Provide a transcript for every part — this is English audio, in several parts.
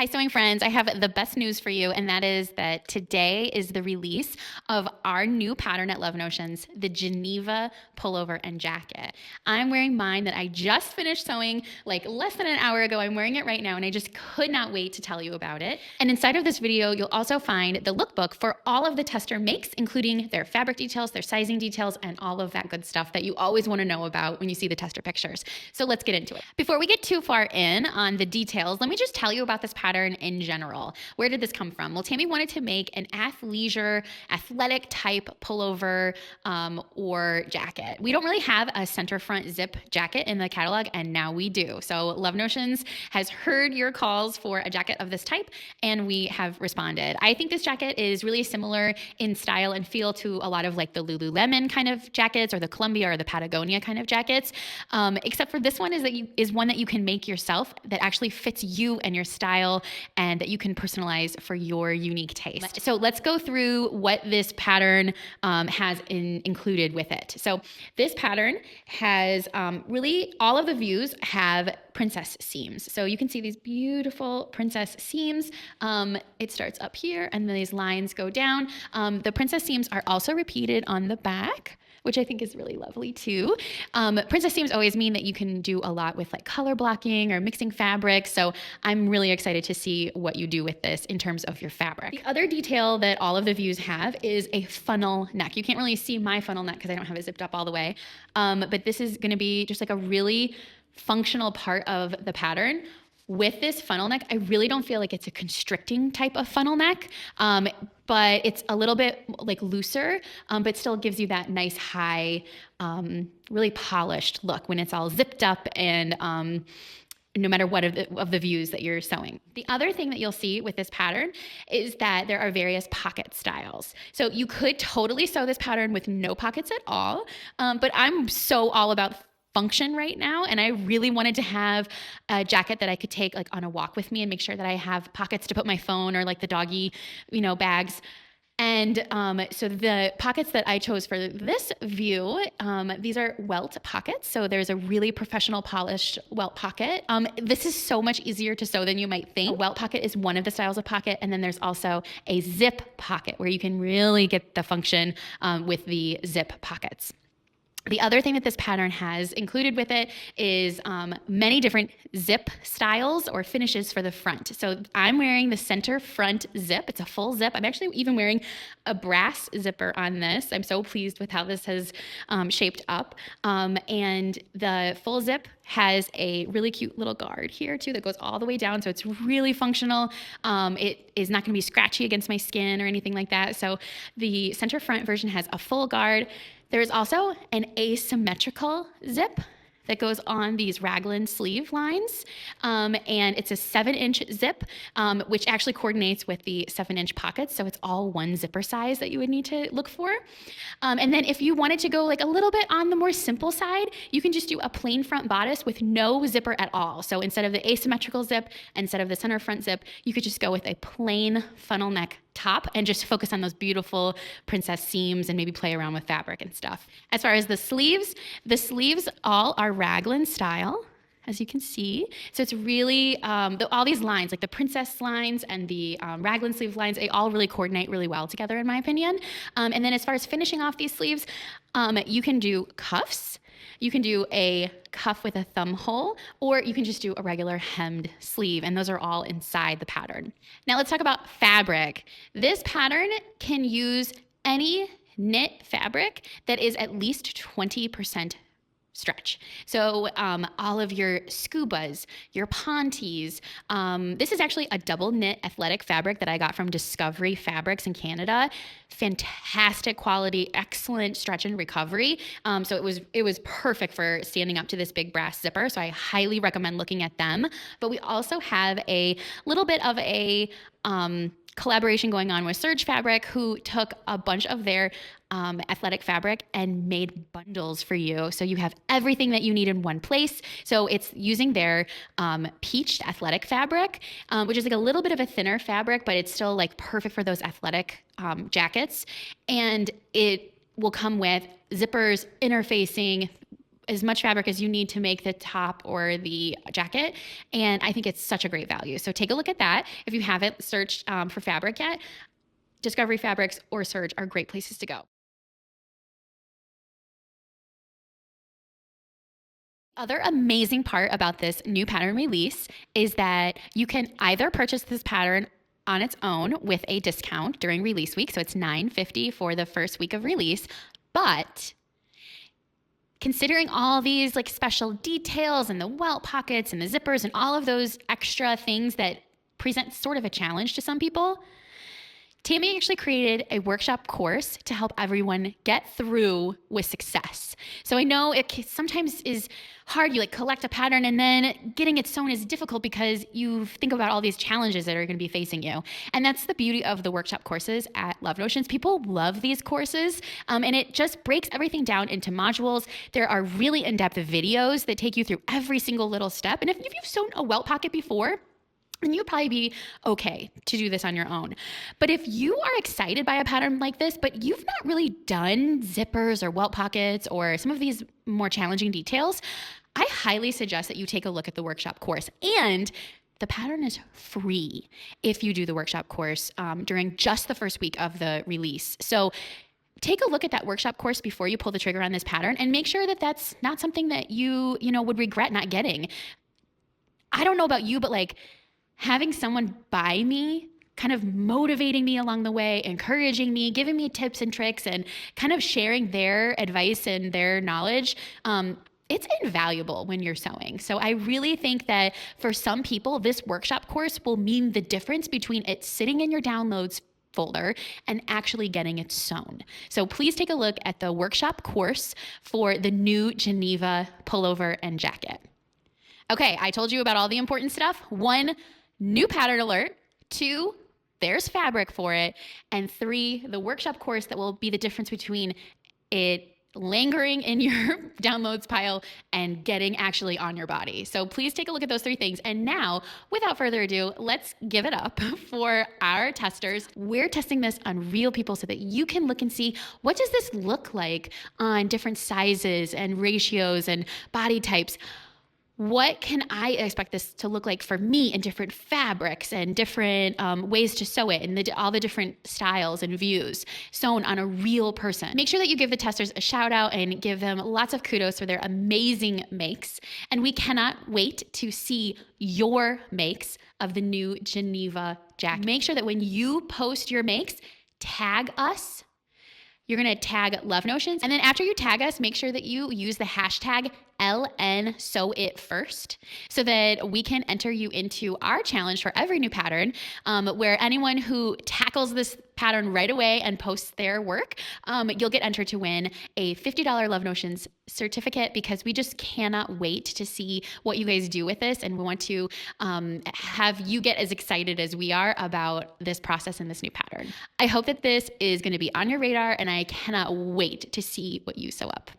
Hi, sewing friends. I have the best news for you, and that is that today is the release of our new pattern at Love Notions, the Geneva pullover and jacket. I'm wearing mine that I just finished sewing like less than an hour ago. I'm wearing it right now, and I just could not wait to tell you about it. And inside of this video, you'll also find the lookbook for all of the tester makes, including their fabric details, their sizing details, and all of that good stuff that you always want to know about when you see the tester pictures. So let's get into it. Before we get too far in on the details, let me just tell you about this pattern in general. Where did this come from? Well, Tammy wanted to make an athleisure, athletic type pullover or jacket. We don't really have a center front zip jacket in the catalog, and now we do. So Love Notions has heard your calls for a jacket of this type, and we have responded. I think this jacket is really similar in style and feel to a lot of like the Lululemon kind of jackets or the Columbia or the Patagonia kind of jackets, except for this one is one that you can make yourself that actually fits you and your style and that you can personalize for your unique taste. So let's go through what this pattern has included with it. So this pattern has really all of the views have princess seams. So you can see these beautiful princess seams. It starts up here and these lines go down. The princess seams are also repeated on the back, which I think is really lovely too. Princess seams always mean that you can do a lot with like color blocking or mixing fabrics. So I'm really excited to see what you do with this in terms of your fabric. The other detail that all of the views have is a funnel neck. You can't really see my funnel neck because I don't have it zipped up all the way. But this is gonna be just like a really functional part of the pattern. With this funnel neck, I really don't feel like it's a constricting type of funnel neck, but it's a little bit like looser, but still gives you that nice high, really polished look when it's all zipped up and no matter what of the views that you're sewing. The other thing that you'll see with this pattern is that there are various pocket styles. So you could totally sew this pattern with no pockets at all, but I'm so all about function right now, and I really wanted to have a jacket that I could take like on a walk with me and make sure that I have pockets to put my phone or like the doggy, bags. And so the pockets that I chose for this view, these are welt pockets. So there's a really professional polished welt pocket. This is so much easier to sew than you might think. A welt pocket is one of the styles of pocket. And then there's also a zip pocket where you can really get the function with the zip pockets. The other thing that this pattern has included with it is many different zip styles or finishes for the front. So I'm wearing the center front zip. It's a full zip. I'm actually even wearing a brass zipper on this. I'm so pleased with how this has shaped up. And the full zip has a really cute little guard here too that goes all the way down. So it's really functional. It is not gonna be scratchy against my skin or anything like that. So the center front version has a full guard. There's also an asymmetrical zip that goes on these raglan sleeve lines. And it's a 7-inch zip, which actually coordinates with the 7-inch pockets. So it's all one zipper size that you would need to look for. And then if you wanted to go like a little bit on the more simple side, you can just do a plain front bodice with no zipper at all. So instead of the asymmetrical zip, instead of the center front zip, you could just go with a plain funnel neck top and just focus on those beautiful princess seams and maybe play around with fabric and stuff. As far as the sleeves all are raglan style, as you can see. So it's really, all these lines, like the princess lines and the raglan sleeve lines, they all really coordinate really well together in my opinion. And then as far as finishing off these sleeves, you can do cuffs. You can do a cuff with a thumb hole, or you can just do a regular hemmed sleeve, and those are all inside the pattern. Now let's talk about fabric. This pattern can use any knit fabric that is at least 20% stretch. So all of your scubas, your pontes, this is actually a double knit athletic fabric that I got from Discovery Fabrics in Canada. Fantastic quality, excellent stretch and recovery. So it was perfect for standing up to this big brass zipper. So I highly recommend looking at them. But we also have a little bit of a collaboration going on with Surge Fabric, who took a bunch of their athletic fabric and made bundles for you. So you have everything that you need in one place. So it's using their peached athletic fabric, which is like a little bit of a thinner fabric, but it's still like perfect for those athletic jackets. And it will come with zippers, interfacing, as much fabric as you need to make the top or the jacket. And I think it's such a great value. So take a look at that. If you haven't searched for fabric yet, Discovery Fabrics or Surge are great places to go. Other amazing part about this new pattern release is that you can either purchase this pattern on its own with a discount during release week. So it's $9.50 for the first week of release. But considering all these like special details and the welt pockets and the zippers and all of those extra things that present sort of a challenge to some people, Tammy actually created a workshop course to help everyone get through with success. So I know it sometimes is hard. You like collect a pattern and then getting it sewn is difficult because you think about all these challenges that are going to be facing you. And that's the beauty of the workshop courses at Love Notions. People love these courses, and it just breaks everything down into modules. There are really in-depth videos that take you through every single little step. And if you've sewn a welt pocket before, and you'll probably be okay to do this on your own. But if you are excited by a pattern like this, but you've not really done zippers or welt pockets or some of these more challenging details, I highly suggest that you take a look at the workshop course. And the pattern is free if you do the workshop course during just the first week of the release. So take a look at that workshop course before you pull the trigger on this pattern and make sure that that's not something that you would regret not getting. I don't know about you, but like, having someone by me, kind of motivating me along the way, encouraging me, giving me tips and tricks, and kind of sharing their advice and their knowledge, it's invaluable when you're sewing. So I really think that for some people, this workshop course will mean the difference between it sitting in your downloads folder and actually getting it sewn. So please take a look at the workshop course for the new Geneva pullover and jacket. Okay, I told you about all the important stuff. 1, new pattern alert. 2, there's fabric for it. And 3, the workshop course that will be the difference between it lingering in your downloads pile and getting actually on your body. So please take a look at those 3 things. And now, without further ado, let's give it up for our testers. We're testing this on real people so that you can look and see, what does this look like on different sizes and ratios and body types? What can I expect this to look like for me in different fabrics and different ways to sew it and all the different styles and views sewn on a real person? Make sure that you give the testers a shout out and give them lots of kudos for their amazing makes. And we cannot wait to see your makes of the new Geneva jacket. Make sure that when you post your makes, tag us. You're going to tag Love Notions. And then after you tag us, make sure that you use the hashtag LNSewItFirst so that we can enter you into our challenge for every new pattern, where anyone who tackles this pattern right away and posts their work, you'll get entered to win a $50 Love Notions certificate, because we just cannot wait to see what you guys do with this. And we want to have you get as excited as we are about this process and this new pattern. I hope that this is going to be on your radar, and I cannot wait to see what you sew up.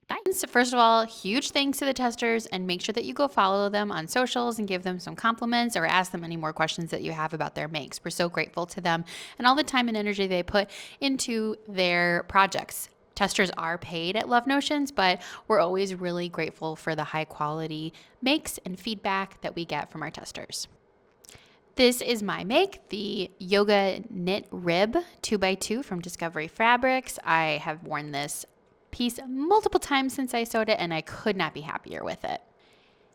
Bye. So first of all, huge thanks to the testers, and make sure that you go follow them on socials and give them some compliments or ask them any more questions that you have about their makes. We're so grateful to them and all the time and energy they put into their projects. Testers are paid at Love Notions, but we're always really grateful for the high quality makes and feedback that we get from our testers. This is my make, the Yoga Knit Rib 2x2 from Discovery Fabrics. I have worn this piece multiple times since I sewed it, and I could not be happier with it.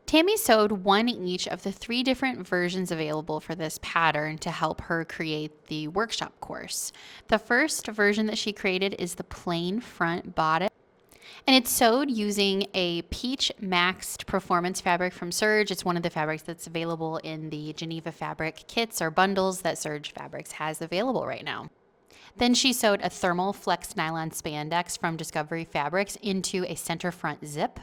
Tammy sewed one each of the 3 different versions available for this pattern to help her create the workshop course. The first version that she created is the plain front bodice, and it's sewed using a peach maxed performance fabric from Surge. It's one of the fabrics that's available in the Geneva fabric kits or bundles that Surge Fabrics has available right now. Then she sewed a thermal flex nylon spandex from Discovery Fabrics into a center front zip.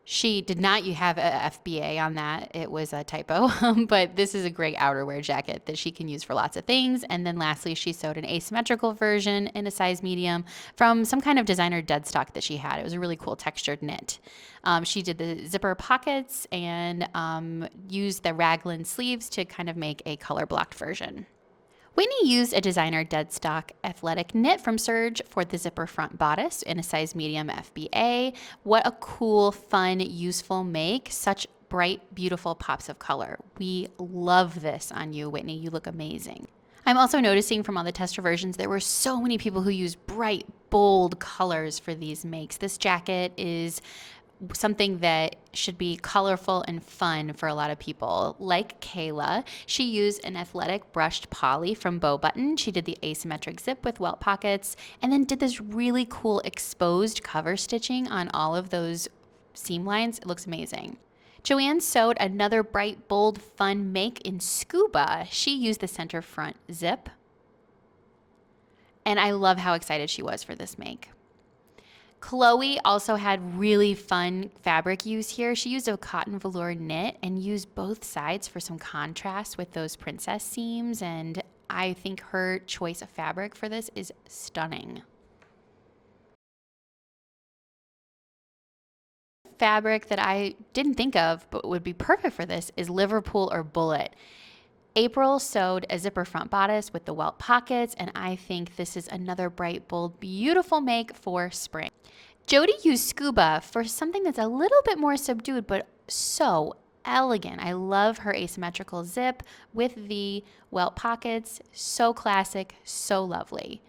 She did not have a FBA on that. It was a typo, but this is a great outerwear jacket that she can use for lots of things. And then lastly, she sewed an asymmetrical version in a size medium from some kind of designer dead stock that she had. It was a really cool textured knit. She did the zipper pockets and used the raglan sleeves to kind of make a color blocked version. Whitney used a designer deadstock athletic knit from Serge for the zipper front bodice in a size medium FBA. What a cool, fun, useful make. Such bright, beautiful pops of color. We love this on you, Whitney. You look amazing. I'm also noticing from all the tester versions, there were so many people who use bright, bold colors for these makes. This jacket is something that should be colorful and fun for a lot of people. Like Kayla, she used an athletic brushed poly from Bow Button. She did the asymmetric zip with welt pockets and then did this really cool exposed cover stitching on all of those seam lines. It looks amazing. Joanne sewed another bright, bold, fun make in Scuba. She used the center front zip. And I love how excited she was for this make. Chloe also had really fun fabric use here. She used a cotton velour knit and used both sides for some contrast with those princess seams. And I think her choice of fabric for this is stunning. Fabric that I didn't think of but would be perfect for this is Liverpool or Bullet. April sewed a zipper front bodice with the welt pockets, and I think this is another bright, bold, beautiful make for spring. Jody used Scuba for something that's a little bit more subdued, but so elegant. I love her asymmetrical zip with the welt pockets. So classic, so lovely.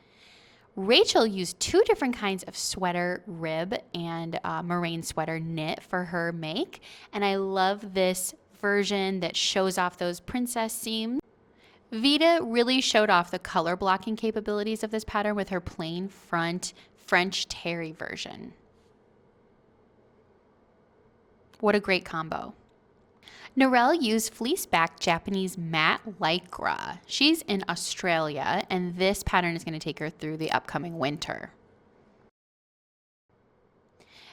Rachel used two different kinds of sweater rib and moraine sweater knit for her make, and I love this version that shows off those princess seams. Vita really showed off the color blocking capabilities of this pattern with her plain front French terry version. What a great combo. Narelle used fleece back Japanese matte lycra. She's in Australia, and this pattern is going to take her through the upcoming winter.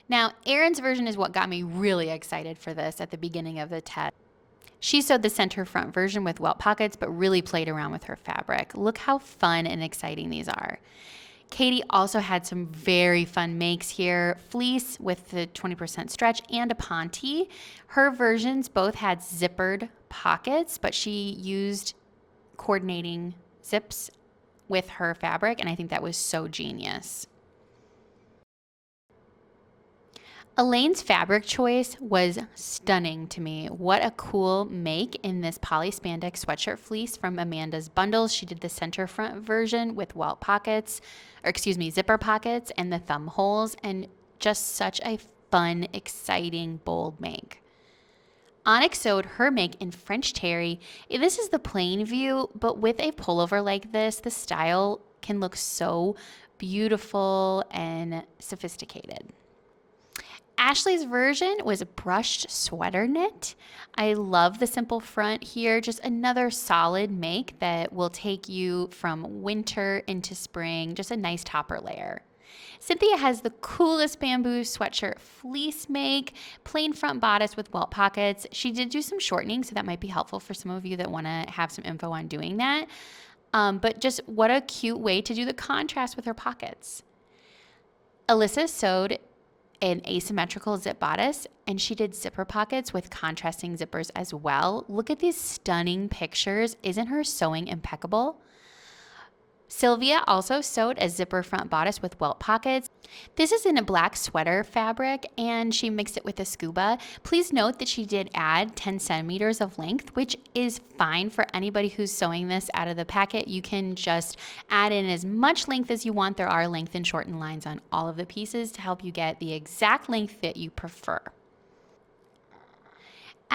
Now, Erin's version is what got me really excited for this at the beginning of the test. She sewed the center front version with welt pockets, but really played around with her fabric. Look how fun and exciting these are. Katie also had some very fun makes here. Fleece with the 20% stretch and a ponte. Her versions both had zippered pockets, but she used coordinating zips with her fabric, and I think that was so genius. Elaine's fabric choice was stunning to me. What a cool make in this poly spandex sweatshirt fleece from Amanda's Bundles. She did the center front version with welt pockets, zipper pockets and the thumb holes, and just such a fun, exciting, bold make. Onyx sewed her make in French terry. This is the plain view, but with a pullover like this, the style can look so beautiful and sophisticated. Ashley's version was a brushed sweater knit. I love the simple front here. Just another solid make that will take you from winter into spring. Just a nice topper layer. Cynthia has the coolest bamboo sweatshirt fleece make, plain front bodice with welt pockets. She did do some shortening, so that might be helpful for some of you that want to have some info on doing that. But just what a cute way to do the contrast with her pockets. Alyssa sewed an asymmetrical zip bodice, and she did zipper pockets with contrasting zippers as well. Look at these stunning pictures. Isn't her sewing impeccable? Sylvia also sewed a zipper front bodice with welt pockets. This is in a black sweater fabric, and she mixed it with a scuba. Please note that she did add 10 centimeters of length, which is fine for anybody who's sewing this out of the packet. You can just add in as much length as you want. There are length and shorten lines on all of the pieces to help you get the exact length that you prefer.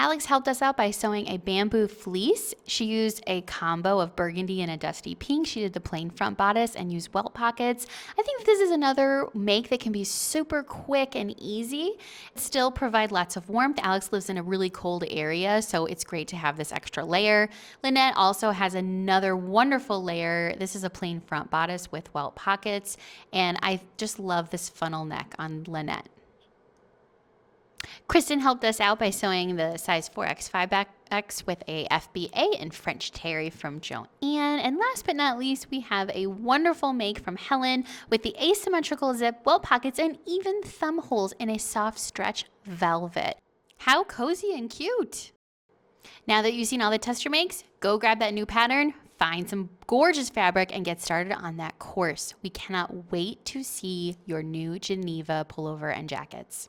Alex helped us out by sewing a bamboo fleece. She used a combo of burgundy and a dusty pink. She did the plain front bodice and used welt pockets. I think this is another make that can be super quick and easy. Still provide lots of warmth. Alex lives in a really cold area, so it's great to have this extra layer. Lynette also has another wonderful layer. This is a plain front bodice with welt pockets, and I just love this funnel neck on Lynette. Kristen helped us out by sewing the size 4X, 5X with a FBA in French terry from Joanne. And last but not least, we have a wonderful make from Helen with the asymmetrical zip, welt pockets, and even thumb holes in a soft stretch velvet. How cozy and cute! Now that you've seen all the tester makes, go grab that new pattern, find some gorgeous fabric and get started on that course. We cannot wait to see your new Geneva pullover and jackets.